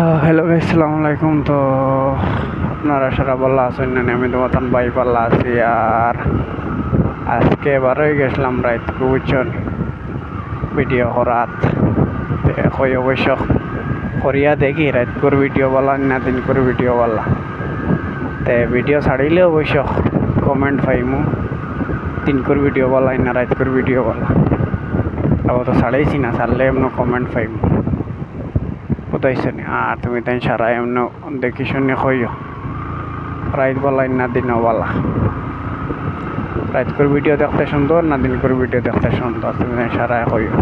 Hello guys, আসসালামু আলাইকুম। তো আপনারা সারা বল্লা আছেন না? আমি তো মতন বাই পাল্লা আছি। আর আজকে এবারই গেছিলাম রাত বুঝছেন ভিডিও করাত হই অবশ্য করিয়া দেখি রাত করে ভিডিও বলা না দিন করে ভিডিও বলা তে ভিডিও ছাড়িলে অবশ্য কমেন্ট পাইমু দিন করে ভিডিও বলা না রাত করে ভিডিও বলা আবার তো ছাড়াইছি না, ছাড়লে এমন কমেন্ট পাইমু বুঝাইছে নি। আর তুমি তাই সারা এমন দেখি শুনে কইও রাত বলা না দিন বলা, রাত করে ভিডিও দেখতে সুন্দর না দিন করে ভিডিও দেখতে সুন্দর, তুমি তাই সারাই কইও।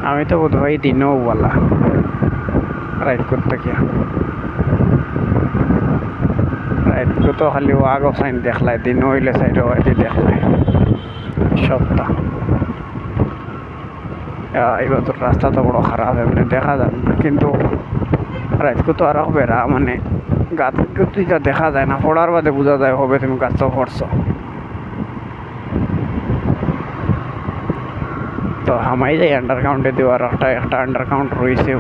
আমি তো বোধ হয় দিনও বলা রাত করতে গিয়া রাত তো খালি আগ সাইন দেখলাই, দিন হইলে সাইড হইতে দেখলাই সপ্তাহ। এবার তো রাস্তা তো বড় খারাপ এমনি দেখা যায় না, কিন্তু রাতকে তো আরো বেড়া মানে গাছ যা দেখা যায় না, পড়ার বাদে বোঝা যায় হবে তুমি গাছ পড়ছো। তো হামাই যাই আন্ডারগ্রাউন্ডে দেওয়ার একটা আন্ডারগ্রাউন্ড রয়েছে,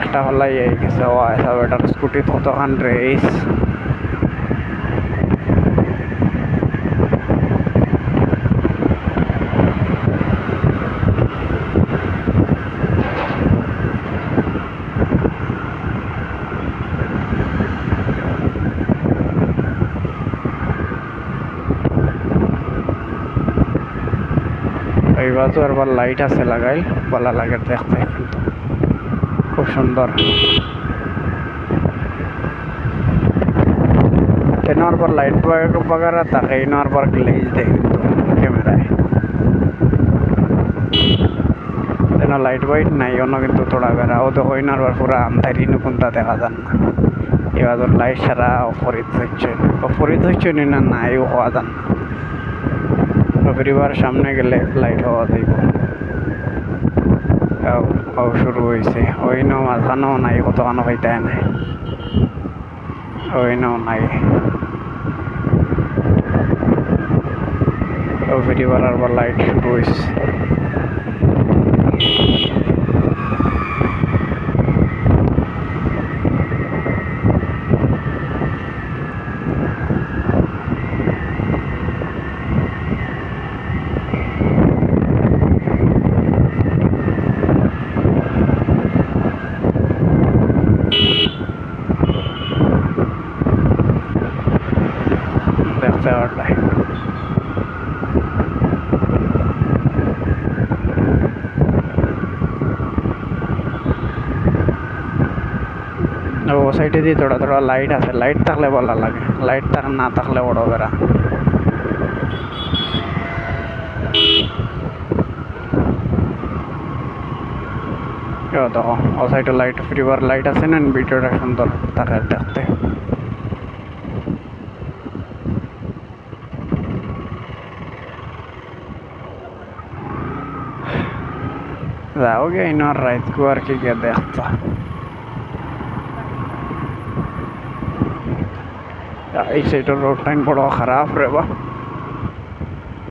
একটা হলাই এই গেছে এটার স্কুটি কতখান রেস। এই বাজু আবার লাইট আছে লাগাইল, ভালো লাগে দেখতে, কিন্তু খুব সুন্দর। এনার পর লাইট বাগারা থাকে, এনার পর গ্লেজ দেয় কিন্তু ক্যামেরায় এনার লাইট বাইট নাই অন্য, কিন্তু তোড়া বেড়া ও তো হইনার পর পুরা আন্ধারি কোনটা দেখা যান না। এবার লাইট ছাড়া অপরিত হচ্ছে না নাই হওয়া যান না। পরিবার সামনে গেলে লাইট হওয়া যাইব। শুরু হয়েছে ওই নো মাঝখানেও নাই, কতখানো হইতায় নাই ওই নো নাই। পরিবার আবার লাইট শুরু হয়েছে। দেখতে পারলাই ও সাইডে দিয়ে থোড়া থোড়া লাইট আছে, লাইট থাকলে ভালো লাগে, লাইট না থাকলে বড় বেড়া। দেখো ও সাইডে লাইট ফ্রিবার লাইট আছে না, ভিডিওটা সুন্দর থাকে দেখতে। যাওগে ইনার রাত কো আর কি গিয়ে দেখতা। এই সাইডের রোড টাইম বড় খারাপ রে বা।